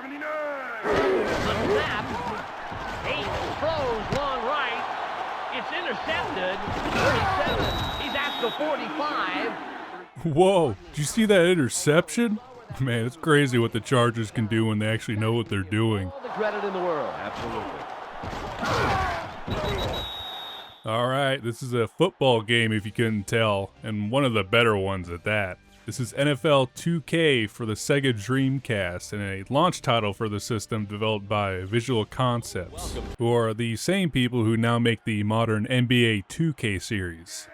The snap. He throws long right. It's intercepted. 37. He's at the 45. Whoa, did you see that interception? Man, it's crazy what the Chargers can do when they actually know what they're doing. All the credit in the world. Absolutely. All right, this is a football game if you couldn't tell, and one of the better ones at that. This is NFL 2K for the Sega Dreamcast, and a launch title for the system developed by Visual Concepts, who are the same people who now make the modern NBA 2K series.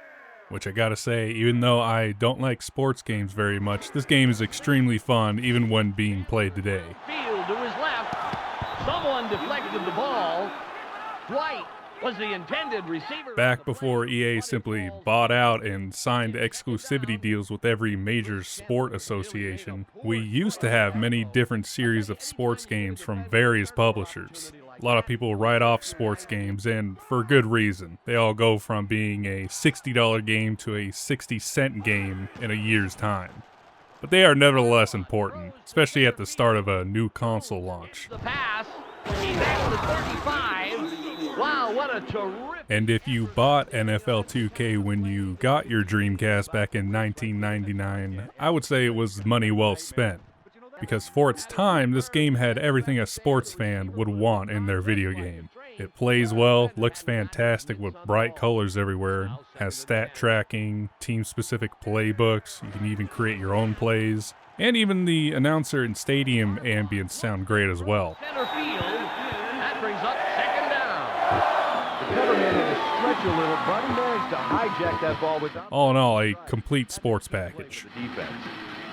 Which I gotta say, even though I don't like sports games very much, this game is extremely fun even when being played today. Field to his left. Someone deflected the ball. White was the intended receiver. Back before EA simply bought out and signed exclusivity deals with every major sport association, we used to have many different series of sports games from various publishers. A lot of people write off sports games, and for good reason. They all go from being a $60 game to a 60-cent game in a year's time. But they are nevertheless important, especially at the start of a new console launch. The pass. He's at the 35. Wow, what a terrific. And if you bought NFL 2K when you got your Dreamcast back in 1999, I would say it was money well spent. Because for its time, this game had everything a sports fan would want in their video game. It plays well, looks fantastic with bright colors everywhere, has stat tracking, team-specific playbooks, you can even create your own plays, and even the announcer and stadium ambience sound great as well. Center field. That brings up second down. The coverman had to stretch a little, but he managed to hijack that ball without. All in all, a complete sports package. The defense.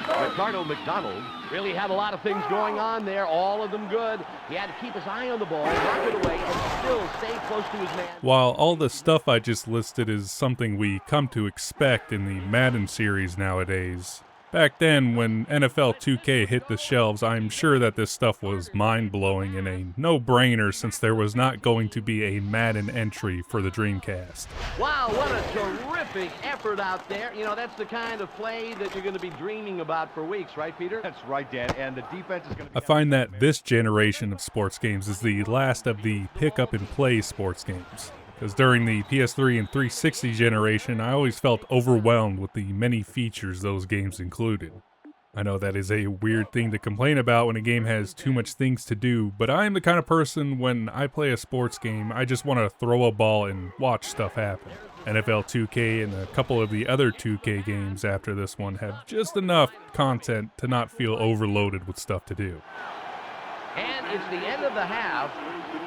Ricardo McDonald really had a lot of things going on there, all of them good. He had to keep his eye on the ball, knock it away, and still stay close to his man. While all the stuff I just listed is something we come to expect in the Madden series nowadays, back then when NFL 2K hit the shelves, I'm sure that this stuff was mind-blowing and a no-brainer since there was not going to be a Madden entry for the Dreamcast. Wow, what a terrific effort out there. You know, that's the kind of play that you're going to be dreaming about for weeks, right, Peter? That's right, Dan, and the defense is going to be... I find that this generation of sports games is the last of the pick-up-and-play sports games. Because during the PS3 and 360 generation, I always felt overwhelmed with the many features those games included. I know that is a weird thing to complain about when a game has too much things to do, but I am the kind of person when I play a sports game, I just want to throw a ball and watch stuff happen. NFL 2K and a couple of the other 2K games after this one have just enough content to not feel overloaded with stuff to do. And it's the end of the half,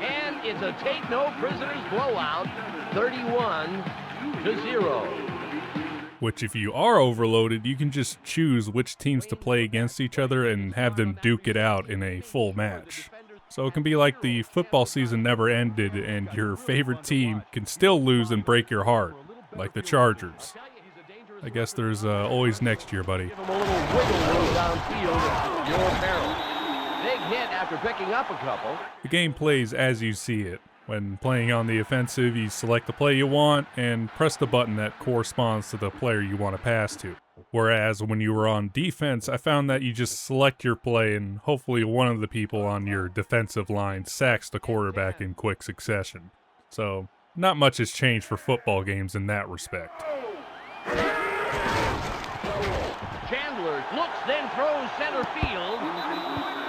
and it's a take-no-prisoners blowout, 31-0. Which, if you are overloaded, you can just choose which teams to play against each other and have them duke it out in a full match. So it can be like the football season never ended and your favorite team can still lose and break your heart, like the Chargers. I guess there's always next year, buddy. Give him a little wiggle room downfield at your peril. Big hit after picking up a couple. The game plays as you see it. When playing on the offensive, you select the play you want and press the button that corresponds to the player you want to pass to. Whereas when you were on defense, I found that you just select your play and hopefully one of the people on your defensive line sacks the quarterback in quick succession. So, not much has changed for football games in that respect. Chandler looks, then throws center field.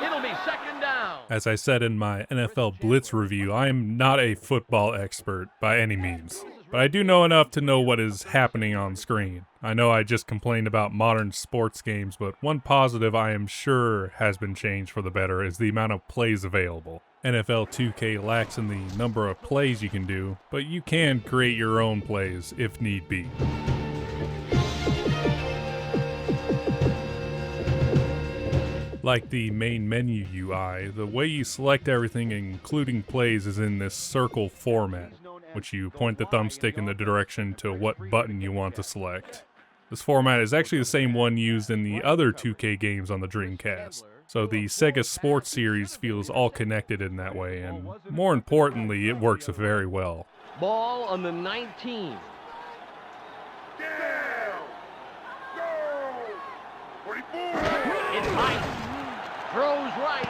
It'll be second down. As I said in my NFL Blitz review, I am not a football expert by any means, but I do know enough to know what is happening on screen. I know I just complained about modern sports games, but one positive I am sure has been changed for the better is the amount of plays available. NFL 2K lacks in the number of plays you can do, but you can create your own plays if need be. Like the main menu UI, the way you select everything including plays is in this circle format, which you point the thumbstick in the direction to what button you want to select. This format is actually the same one used in the other 2K games on the Dreamcast, so the Sega Sports series feels all connected in that way, and more importantly, it works very well. Ball on the 19. It's Mike. Throws right.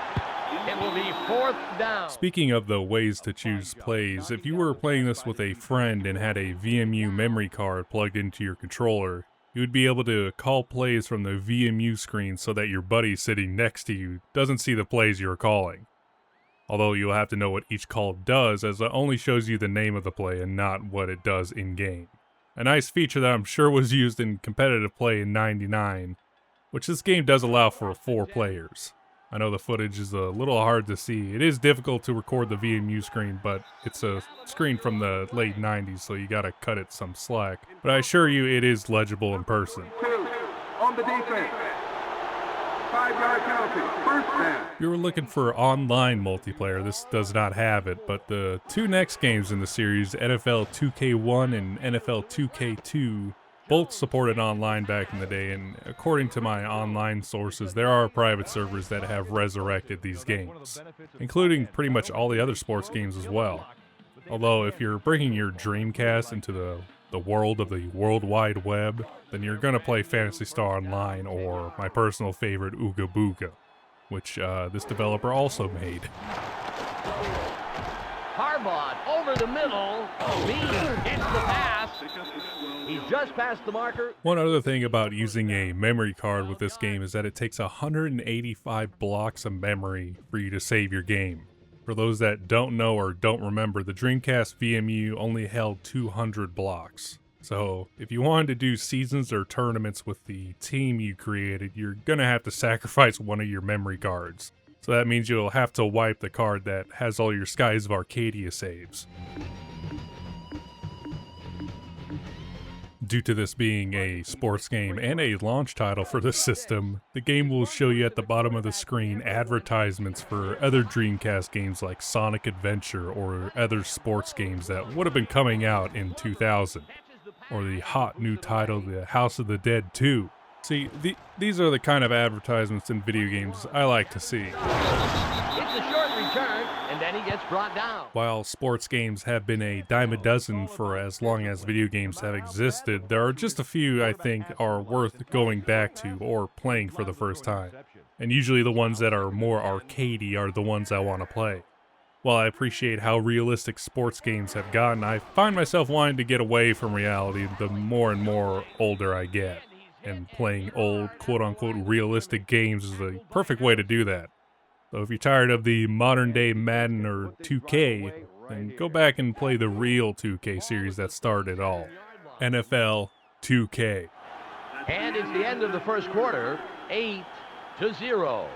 It will be 4th down. Speaking of the ways to choose plays, if you were playing this with a friend and had a VMU memory card plugged into your controller, you would be able to call plays from the VMU screen so that your buddy sitting next to you doesn't see the plays you're calling. Although you'll have to know what each call does, as it only shows you the name of the play and not what it does in-game. A nice feature that I'm sure was used in competitive play in '99, which this game does allow for 4 players. I know the footage is a little hard to see. It is difficult to record the VMU screen, but it's a screen from the late 90s, so you gotta cut it some slack. But I assure you it is legible in person. 2 on the defense. 5-yard penalty. First down. If you were looking for online multiplayer, this does not have it, but the 2 next games in the series, NFL 2K1 and NFL 2K2, both supported online back in the day, and according to my online sources, there are private servers that have resurrected these games, including pretty much all the other sports games as well. Although, if you're bringing your Dreamcast into the world of the World Wide Web, then you're gonna play Phantasy Star Online or my personal favorite, Ooga Booga, which this developer also made. Harbaugh over the middle. Bean hits the pass. He's just past the marker. One other thing about using a memory card with this game is that it takes 185 blocks of memory for you to save your game. For those that don't know or don't remember, the Dreamcast VMU only held 200 blocks. So if you wanted to do seasons or tournaments with the team you created, you're gonna have to sacrifice one of your memory cards. So that means you'll have to wipe the card that has all your Skies of Arcadia saves. Due to this being a sports game and a launch title for the system, the game will show you at the bottom of the screen advertisements for other Dreamcast games like Sonic Adventure or other sports games that would have been coming out in 2000. Or the hot new title, The House of the Dead 2. See, these are the kind of advertisements in video games I like to see. It's a short return, and then he gets brought down. While sports games have been a dime a dozen for as long as video games have existed, there are just a few I think are worth going back to or playing for the first time. And usually the ones that are more arcadey are the ones I want to play. While I appreciate how realistic sports games have gotten, I find myself wanting to get away from reality the more and more older I get. And playing old, quote-unquote, realistic games is the perfect way to do that. So if you're tired of the modern-day Madden or 2K, then go back and play the real 2K series that started it all. NFL 2K. And it's the end of the first quarter, 8-0.